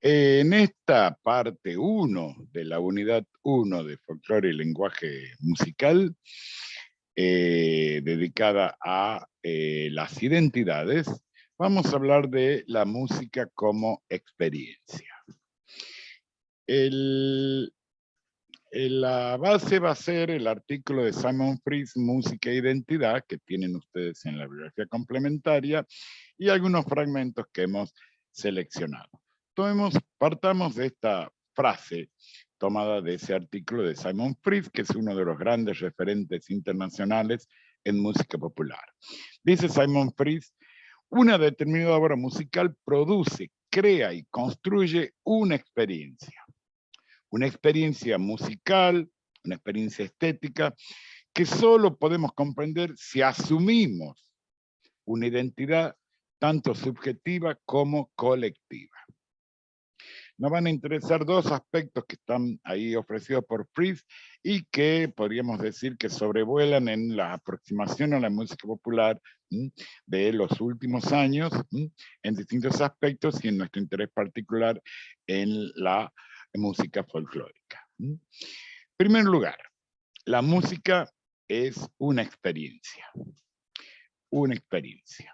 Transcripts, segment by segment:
En esta parte 1 de la unidad 1 de folclore y lenguaje musical, dedicada a las identidades, vamos a hablar de la música como experiencia. La base va a ser el artículo de Simon Fries, Música e Identidad, que tienen ustedes en la bibliografía complementaria, y algunos fragmentos que hemos seleccionado. Partamos de esta frase tomada de ese artículo de Simon Fries, que es uno de los grandes referentes internacionales en música popular. Dice Simon Fries: una determinada obra musical produce, crea y construye una experiencia musical, una experiencia estética, que solo podemos comprender si asumimos una identidad tanto subjetiva como colectiva. Nos van a interesar dos aspectos que están ahí ofrecidos por Fries y que podríamos decir que sobrevuelan en la aproximación a la música popular de los últimos años, en distintos aspectos y en nuestro interés particular en la música folclórica. En primer lugar, la música es una experiencia. Una experiencia.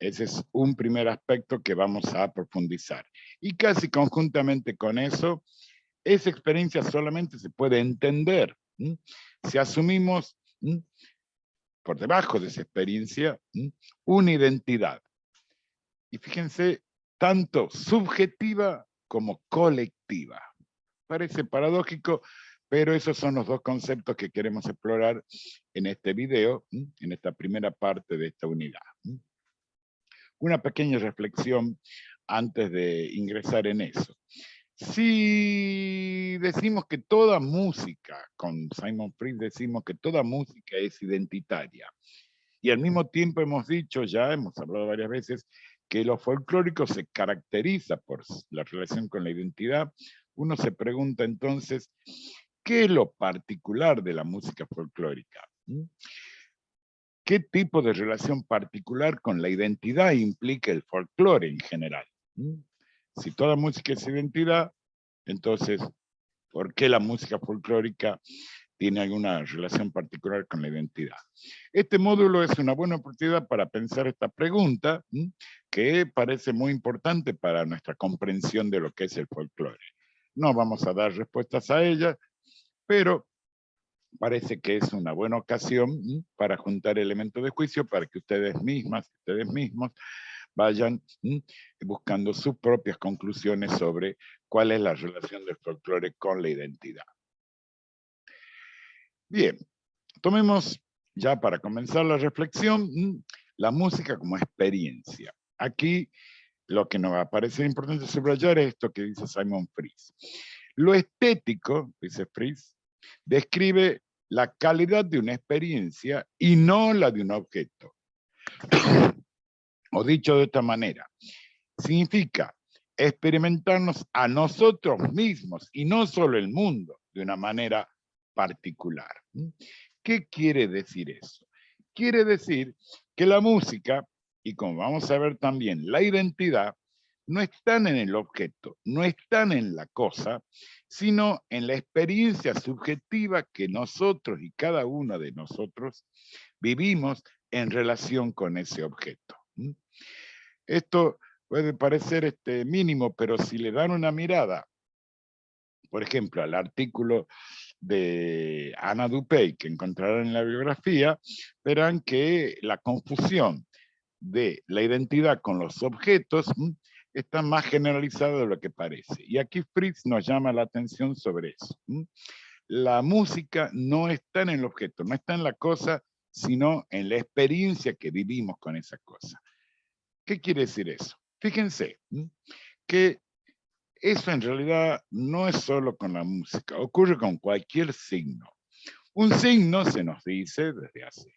Ese es un primer aspecto que vamos a profundizar. Y casi conjuntamente con eso, esa experiencia solamente se puede entender si asumimos por debajo de esa experiencia una identidad. Y fíjense, tanto subjetiva como colectiva. Parece paradójico, pero esos son los dos conceptos que queremos explorar en este video, en esta primera parte de esta unidad. Una pequeña reflexión antes de ingresar en eso. Si decimos que toda música, con Simon Fries decimos que toda música es identitaria, y al mismo tiempo hemos dicho, ya hemos hablado varias veces, que lo folclórico se caracteriza por la relación con la identidad, uno se pregunta entonces, ¿qué es lo particular de la música folclórica? ¿Qué tipo de relación particular con la identidad implica el folclore en general? Si toda música es identidad, entonces, ¿por qué la música folclórica tiene alguna relación particular con la identidad? Este módulo es una buena oportunidad para pensar esta pregunta, que parece muy importante para nuestra comprensión de lo que es el folclore. No vamos a dar respuestas a ella, pero parece que es una buena ocasión para juntar elementos de juicio para que ustedes mismos vayan buscando sus propias conclusiones sobre cuál es la relación del folclore con la identidad. Bien, tomemos ya para comenzar la reflexión la música como experiencia. Aquí lo que nos va a parecer importante subrayar es esto que dice Simon Fries. Lo estético, dice Fries, describe la calidad de una experiencia y no la de un objeto. O dicho de esta manera, significa experimentarnos a nosotros mismos y no solo el mundo de una manera particular. ¿Qué quiere decir eso? Quiere decir que la música, y como vamos a ver también, la identidad, no están en el objeto, no están en la cosa, sino en la experiencia subjetiva que nosotros y cada uno de nosotros vivimos en relación con ese objeto. Esto puede parecer mínimo, pero si le dan una mirada, por ejemplo, al artículo de Ana Dupey, que encontrarán en la bibliografía, verán que la confusión de la identidad con los objetos está más generalizada de lo que parece. Y aquí Fritz nos llama la atención sobre eso. La música no está en el objeto, no está en la cosa, sino en la experiencia que vivimos con esa cosa. ¿Qué quiere decir eso? Fíjense que eso en realidad no es solo con la música, ocurre con cualquier signo. Un signo, se nos dice desde hace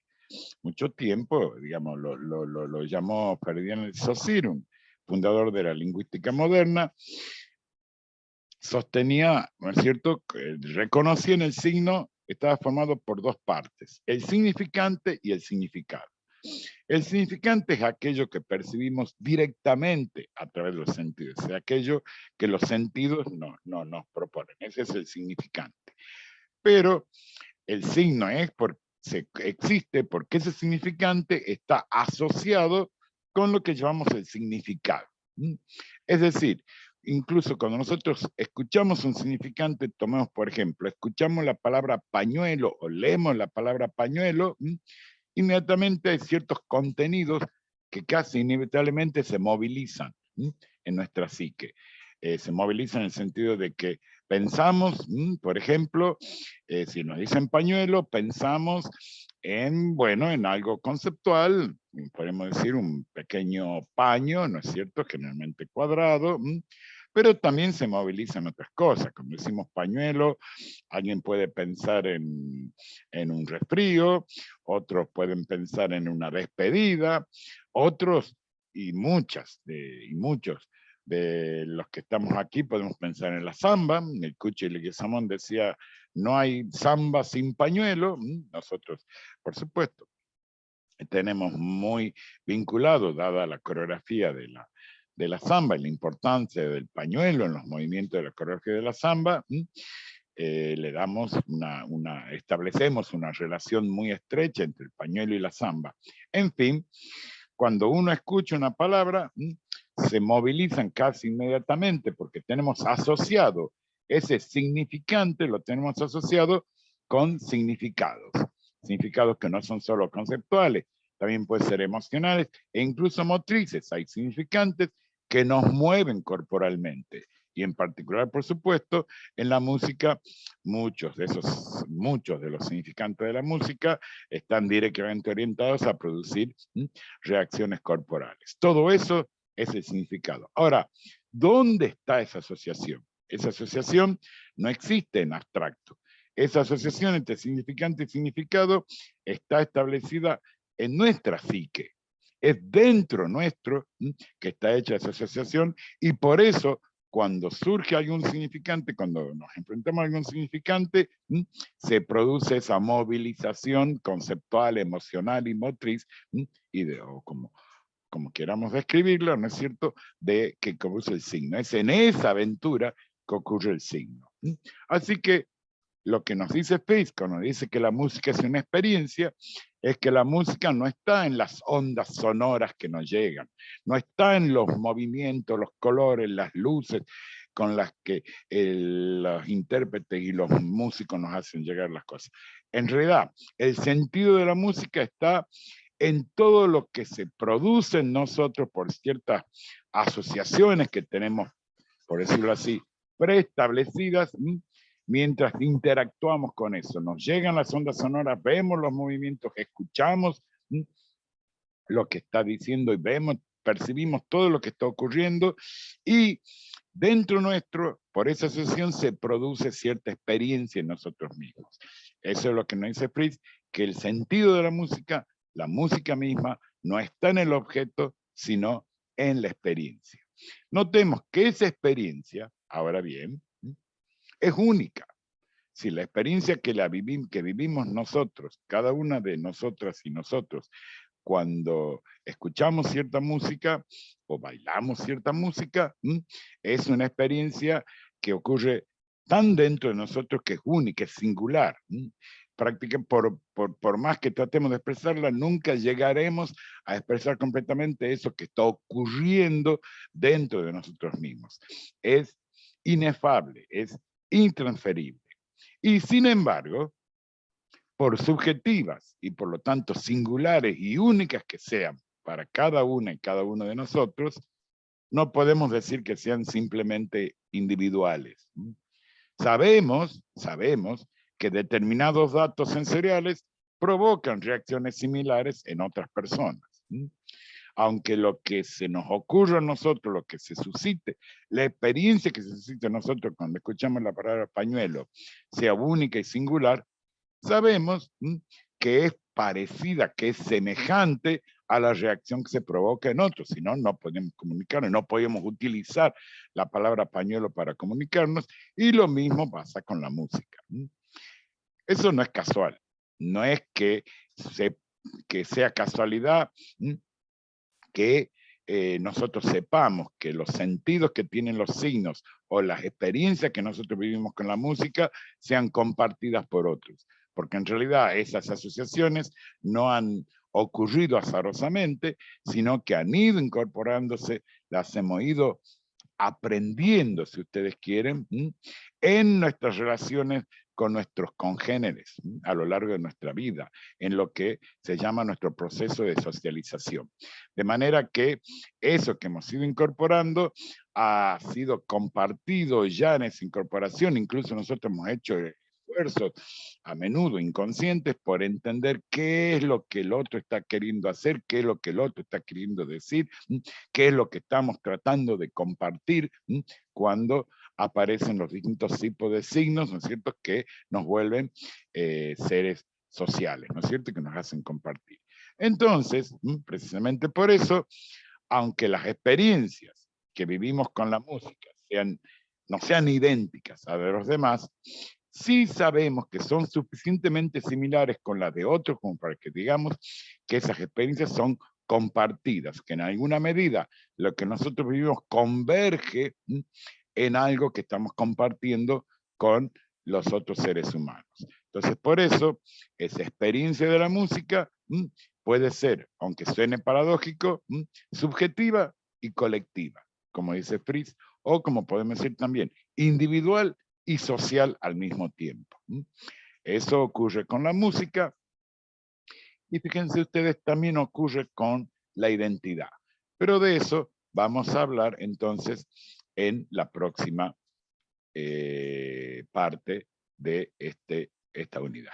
mucho tiempo, digamos, lo llamó Ferdinand Saussure, fundador de la lingüística moderna, sostenía, ¿no es cierto?, que reconocía en el signo, estaba formado por dos partes, el significante y el significado. El significante es aquello que percibimos directamente a través de los sentidos, es aquello que los sentidos no nos proponen. Ese es el significante. Pero el signo existe porque ese significante está asociado con lo que llamamos el significado. Es decir, incluso cuando nosotros escuchamos un significante, tomemos por ejemplo, escuchamos la palabra pañuelo o leemos la palabra pañuelo, inmediatamente hay ciertos contenidos que casi inevitablemente se movilizan en nuestra psique. Se movilizan en el sentido de que pensamos, por ejemplo, si nos dicen pañuelo, pensamos en, bueno, en algo conceptual, podemos decir un pequeño paño, ¿no es cierto?, generalmente cuadrado, pero también se movilizan otras cosas. Cuando decimos pañuelo, alguien puede pensar en un resfrío, otros pueden pensar en una despedida, otros y muchos de los que estamos aquí podemos pensar en la samba. El Cuchi Leguizamón decía, no hay samba sin pañuelo. Nosotros, por supuesto, tenemos muy vinculado, dada la coreografía de la samba y la importancia del pañuelo en los movimientos de la coreografía de la samba, le damos establecemos una relación muy estrecha entre el pañuelo y la samba. En fin, cuando uno escucha una palabra, se movilizan casi inmediatamente porque tenemos asociado ese significante, lo tenemos asociado con significados que no son solo conceptuales, también pueden ser emocionales e incluso motrices. Hay significantes que nos mueven corporalmente. Y en particular, por supuesto, en la música, muchos de los significantes de la música están directamente orientados a producir reacciones corporales. Todo eso es el significado. Ahora, ¿dónde está esa asociación? Esa asociación no existe en abstracto. Esa asociación entre significante y significado está establecida en nuestra psique. Es dentro nuestro que está hecha esa asociación y por eso cuando surge algún significante, cuando nos enfrentamos a algún significante, se produce esa movilización conceptual, emocional y motriz, o como queramos describirlo, ¿no es cierto?, de que produce el signo. Es en esa aventura que ocurre el signo. Así que lo que nos dice Spitz, cuando dice que la música es una experiencia, es que la música no está en las ondas sonoras que nos llegan, no está en los movimientos, los colores, las luces con las que los intérpretes y los músicos nos hacen llegar las cosas. En realidad, el sentido de la música está en todo lo que se produce en nosotros por ciertas asociaciones que tenemos, por decirlo así, preestablecidas, mientras interactuamos con eso. Nos llegan las ondas sonoras, vemos los movimientos, escuchamos lo que está diciendo y vemos, percibimos todo lo que está ocurriendo y dentro nuestro, por esa asociación, se produce cierta experiencia en nosotros mismos. Eso es lo que nos dice Fritz, que el sentido de la música misma, no está en el objeto, sino en la experiencia. Notemos que esa experiencia, ahora bien, es única. Si la experiencia que vivimos nosotros, cada una de nosotras y nosotros, cuando escuchamos cierta música o bailamos cierta música, es una experiencia que ocurre tan dentro de nosotros que es única, es singular. Prácticamente, por más que tratemos de expresarla, nunca llegaremos a expresar completamente eso que está ocurriendo dentro de nosotros mismos. Es inefable, es intransferible. Y sin embargo, por subjetivas y por lo tanto singulares y únicas que sean para cada una y cada uno de nosotros, no podemos decir que sean simplemente individuales. Sabemos que determinados datos sensoriales provocan reacciones similares en otras personas. Aunque lo que se nos ocurra a nosotros, lo que se suscite, la experiencia que se suscite a nosotros cuando escuchamos la palabra pañuelo, sea única y singular, sabemos que es parecida, que es semejante a la reacción que se provoca en otros, si no, no podemos comunicarnos, no podemos utilizar la palabra pañuelo para comunicarnos, y lo mismo pasa con la música. Eso no es casual, no es que se que sea casualidad que nosotros sepamos que los sentidos que tienen los signos o las experiencias que nosotros vivimos con la música sean compartidas por otros. Porque en realidad esas asociaciones no han ocurrido azarosamente, sino que han ido incorporándose, las hemos ido aprendiendo, si ustedes quieren, en nuestras relaciones con nuestros congéneres a lo largo de nuestra vida, en lo que se llama nuestro proceso de socialización. De manera que eso que hemos ido incorporando ha sido compartido ya en esa incorporación, incluso nosotros hemos hecho esfuerzos a menudo inconscientes por entender qué es lo que el otro está queriendo hacer, qué es lo que el otro está queriendo decir, qué es lo que estamos tratando de compartir cuando aparecen los distintos tipos de signos, ¿no es cierto?, que nos vuelven seres sociales, ¿no es cierto?, que nos hacen compartir. Entonces, precisamente por eso, aunque las experiencias que vivimos con la música no sean idénticas a de los demás, sí sabemos que son suficientemente similares con las de otros como para que digamos que esas experiencias son compartidas, que en alguna medida lo que nosotros vivimos converge en algo que estamos compartiendo con los otros seres humanos. Entonces, por eso, esa experiencia de la música puede ser, aunque suene paradójico, subjetiva y colectiva, como dice Fritz, o como podemos decir también, individual y social al mismo tiempo. Eso ocurre con la música, y fíjense ustedes, también ocurre con la identidad. Pero de eso vamos a hablar entonces en la próxima parte de esta unidad.